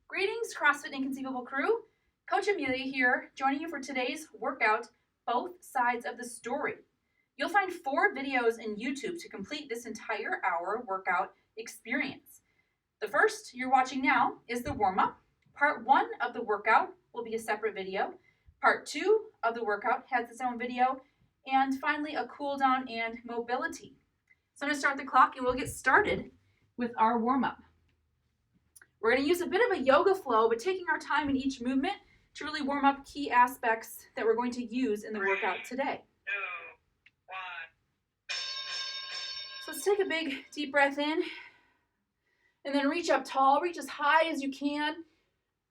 Greetings, CrossFit Inconceivable crew. Coach Amelia here, joining you for today's workout, Both Sides of the Story. You'll find 4 videos in YouTube to complete this entire hour workout experience. The first you're watching now is the warm-up. Part 1 of the workout will be a separate video. Part 2 of the workout has its own video. And finally, a cool down and mobility. So I'm going to start the clock and we'll get started with our warm-up. We're going to use a bit of a yoga flow, but taking our time in each movement to really warm up key aspects that we're going to use in the workout today. 2, 1. So let's take a big deep breath in and then reach up tall. Reach as high as you can,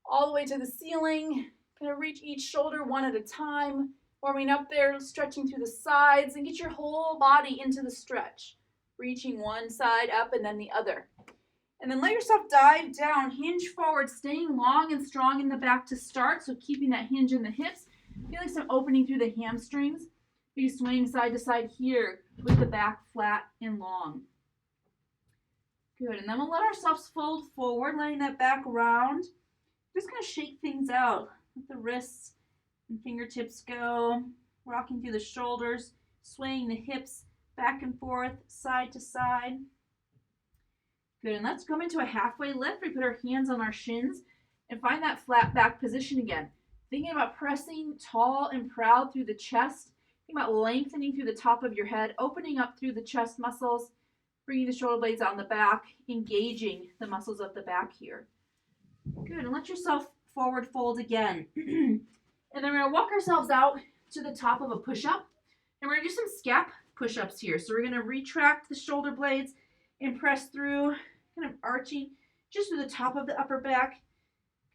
all the way to the ceiling. Kind of reach each shoulder one at a time, warming up there, stretching through the sides, and get your whole body into the stretch. Reaching one side up and then the other. And then let yourself dive down, hinge forward, staying long and strong in the back to start. So keeping that hinge in the hips, feeling some opening through the hamstrings. Maybe swaying side to side here with the back flat and long. Good, and then we'll let ourselves fold forward, letting that back round. Just gonna shake things out. Let the wrists and fingertips go, rocking through the shoulders, swaying the hips back and forth, side to side. Good, and let's come into a halfway lift. We put our hands on our shins and find that flat back position again. Thinking about pressing tall and proud through the chest. Think about lengthening through the top of your head, opening up through the chest muscles, bringing the shoulder blades out in the back, engaging the muscles of the back here. Good, and let yourself forward fold again. And then we're going to walk ourselves out to the top of a push-up. And we're going to do some scap push-ups here. So we're going to retract the shoulder blades and press through, kind of arching just to the top of the upper back.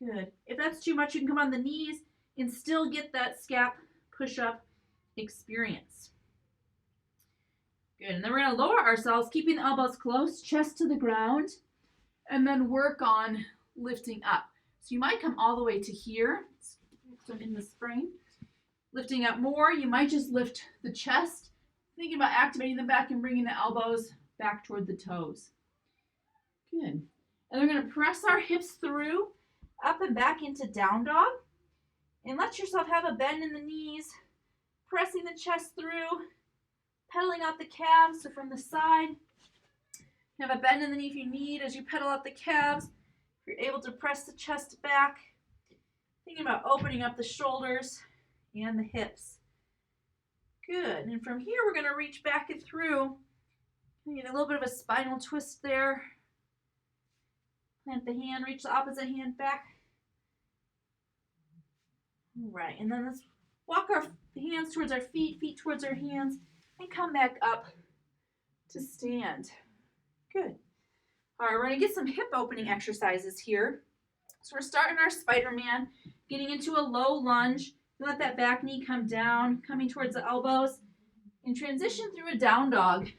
Good. If that's too much, you can come on the knees and still get that scap push-up experience. Good. And then we're going to lower ourselves, keeping the elbows close, chest to the ground, and then work on lifting up. So you might come all the way to here. So I'm in the spring. Lifting up more, you might just lift the chest, thinking about activating the back and bringing the elbows back toward the toes. Good. And we're going to press our hips through, up and back into down dog. And let yourself have a bend in the knees, pressing the chest through, pedaling out the calves. So from the side, have a bend in the knee if you need as you pedal out the calves. If you're able to press the chest back, thinking about opening up the shoulders and the hips. Good. And from here, we're going to reach back and through. You get a little bit of a spinal twist there. Plant the hand, reach the opposite hand back. All right, and then let's walk our hands towards our feet, feet towards our hands, and come back up to stand. Good. All right, we're going to get some hip opening exercises here. So we're starting our Spider-Man, getting into a low lunge. Let that back knee come down, coming towards the elbows, and transition through a down dog.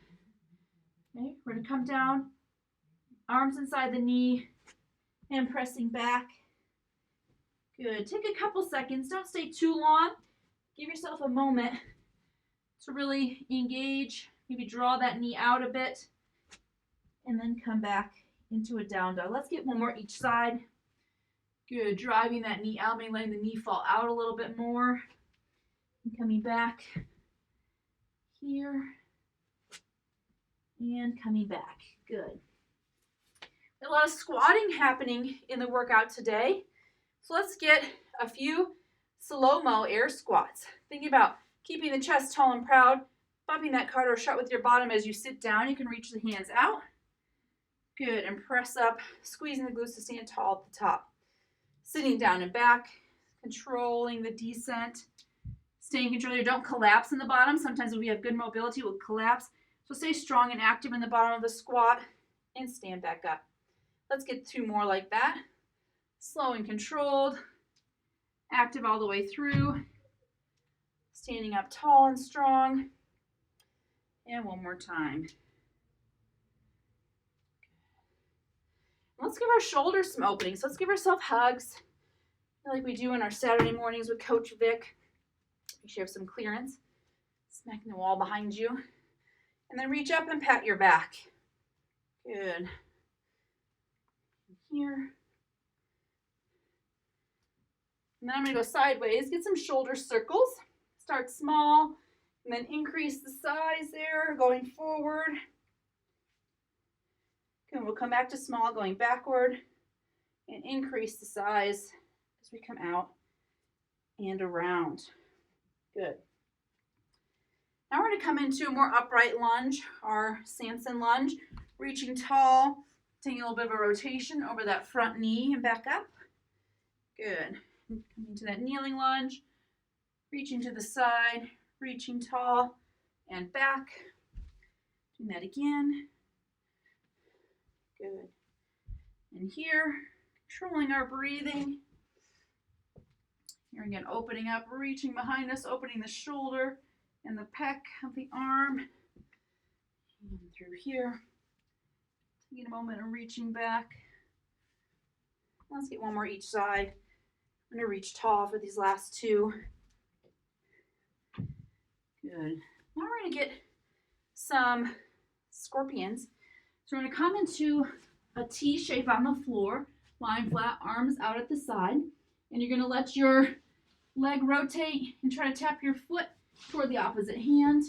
Okay, we're going to come down, arms inside the knee, and pressing back. Good. Take a couple seconds. Don't stay too long. Give yourself a moment to really engage. Maybe draw that knee out a bit, and then come back into a down dog. Let's get one more each side. Good. Driving that knee out, maybe letting the knee fall out a little bit more. And coming back here. And coming back. Good. A lot of squatting happening in the workout today. So let's get a few slow-mo air squats. Thinking about keeping the chest tall and proud, bumping that cardio shut with your bottom as you sit down. You can reach the hands out. Good. And press up, squeezing the glutes to stand tall at the top. Sitting down and back, controlling the descent. Staying in control here. Don't collapse in the bottom. Sometimes if we have good mobility, we'll collapse. So stay strong and active in the bottom of the squat and stand back up. Let's get 2 more like that. Slow and controlled. Active all the way through. Standing up tall and strong. And one more time. Let's give our shoulders some openings. So let's give ourselves hugs like we do in our Saturday mornings with Coach Vic. Make sure you have some clearance. Smacking the wall behind you. And then reach up and pat your back. Good. Here. And then I'm going to go sideways, get some shoulder circles. Start small, and then increase the size there, going forward. And we'll come back to small, going backward, and increase the size as we come out and around. Good. Now we're going to come into a more upright lunge, our Samson lunge, reaching tall, taking a little bit of a rotation over that front knee and back up. Good. Coming to that kneeling lunge, reaching to the side, reaching tall and back. Doing that again. Good. And here, controlling our breathing. Here again, opening up, reaching behind us, opening the shoulder and the pec of the arm. And through here. Taking a moment and reaching back. Let's get one more each side. I'm going to reach tall for these last two. Good. Now we're going to get some scorpions. So we're going to come into a T shape on the floor, lying flat, arms out at the side. And you're going to let your leg rotate and try to tap your foot toward the opposite hand.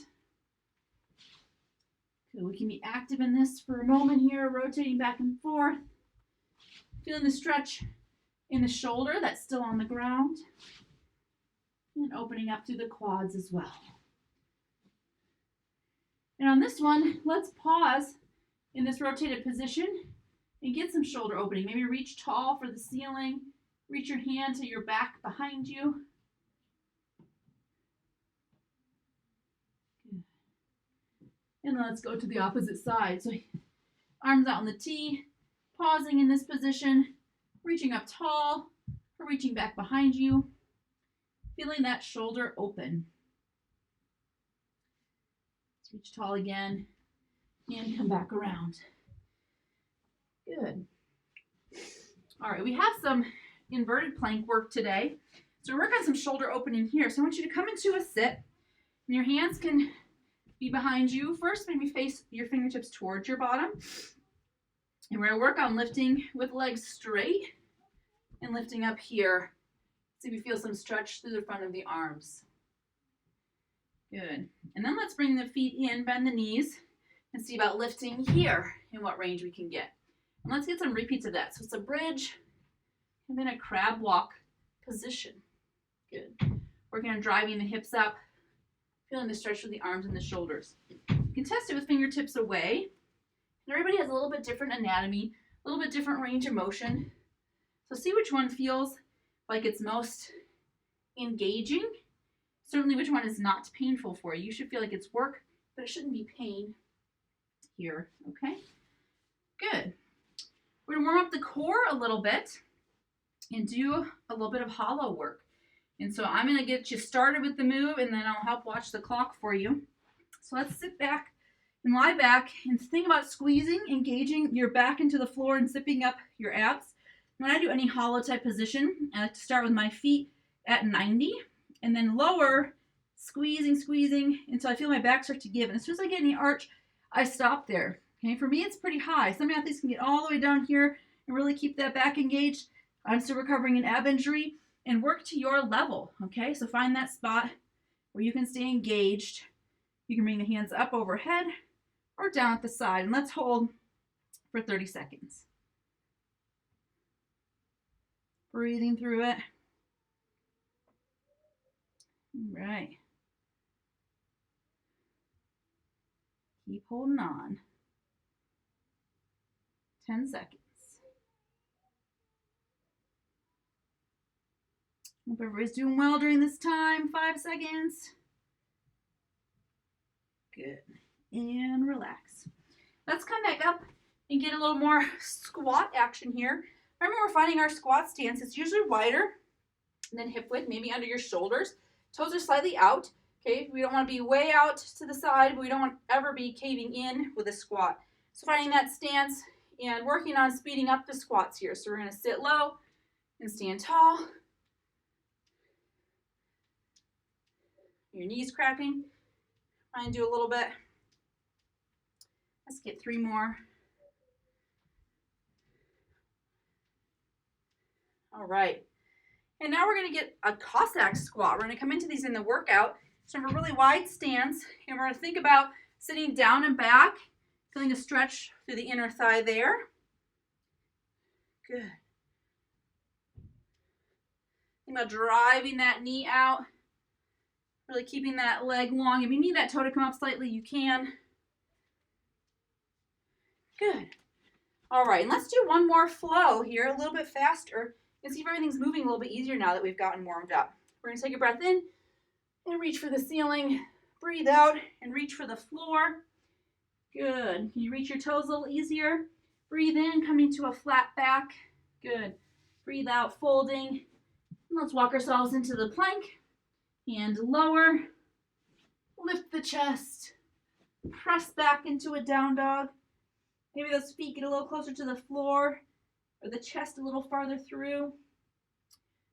Good. We can be active in this for a moment here, rotating back and forth. Feeling the stretch in the shoulder that's still on the ground. And opening up through the quads as well. And on this one, let's pause in this rotated position and get some shoulder opening. Maybe reach tall for the ceiling. Reach your hand to your back behind you. And then let's go to the opposite side. So arms out on the T, pausing in this position, reaching up tall, or reaching back behind you. Feeling that shoulder open. Let's reach tall again and come back around. Good. All right, we have some inverted plank work today. So we're working on some shoulder opening here. So I want you to come into a sit. And your hands can be behind you. First, maybe face your fingertips towards your bottom. And we're going to work on lifting with legs straight and lifting up here. See if you feel some stretch through the front of the arms. Good. And then let's bring the feet in, bend the knees, and see about lifting here and what range we can get. And let's get some repeats of that. So it's a bridge and then a crab walk position. Good. Working on driving the hips up, feeling the stretch of the arms and the shoulders. You can test it with fingertips away. And everybody has a little bit different anatomy, a little bit different range of motion. So see which one feels like it's most engaging. Certainly which one is not painful for you. You should feel like it's work, but it shouldn't be pain here, okay? Good. We're gonna warm up the core a little bit and do a little bit of hollow work. And so I'm gonna get you started with the move and then I'll help watch the clock for you. So let's sit back and lie back and think about squeezing, engaging your back into the floor and zipping up your abs. When I do any hollow type position, I like to start with my feet at 90 and then lower, squeezing until I feel my back start to give. And as soon as I get any arch, I stop there. Okay, for me, it's pretty high. Some athletes can get all the way down here and really keep that back engaged. I'm still recovering an ab injury, and work to your level. Okay, so find that spot where you can stay engaged. You can bring the hands up overhead or down at the side, and let's hold for 30 seconds. Breathing through it. All right. Keep holding on. 10 seconds. Hope everybody's doing well during this time. 5 seconds. Good. And relax. Let's come back up and get a little more squat action here. Remember, we're finding our squat stance. It's usually wider than hip width, maybe under your shoulders. Toes are slightly out. Okay, we don't want to be way out to the side, but we don't want to ever be caving in with a squat. So finding that stance and working on speeding up the squats here. So we're going to sit low and stand tall. Your knees cracking. Try and do a little bit. Let's get 3 more. All right. And now we're going to get a Cossack squat. We're going to come into these in the workout. So have a really wide stance, and we're going to think about sitting down and back, feeling a stretch through the inner thigh there. Good. Think about driving that knee out, really keeping that leg long. If you need that toe to come up slightly, you can. Good. All right, and let's do one more flow here, a little bit faster, and see if everything's moving a little bit easier now that we've gotten warmed up. We're going to take a breath in and reach for the ceiling. Breathe out and reach for the floor. Good. Can you reach your toes a little easier? Breathe in, coming to a flat back. Good. Breathe out, folding. And let's walk ourselves into the plank. Hand lower. Lift the chest. Press back into a down dog. Maybe those feet get a little closer to the floor or the chest a little farther through.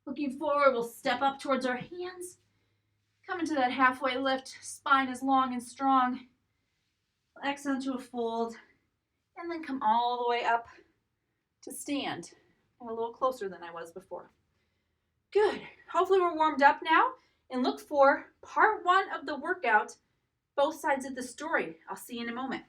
Looking forward, we'll step up towards our hands. Come into that halfway lift. Spine is long and strong. Exhale into a fold. And then come all the way up to stand. And a little closer than I was before. Good. Hopefully we're warmed up now. And look for part 1 of the workout, both sides of the story. I'll see you in a moment.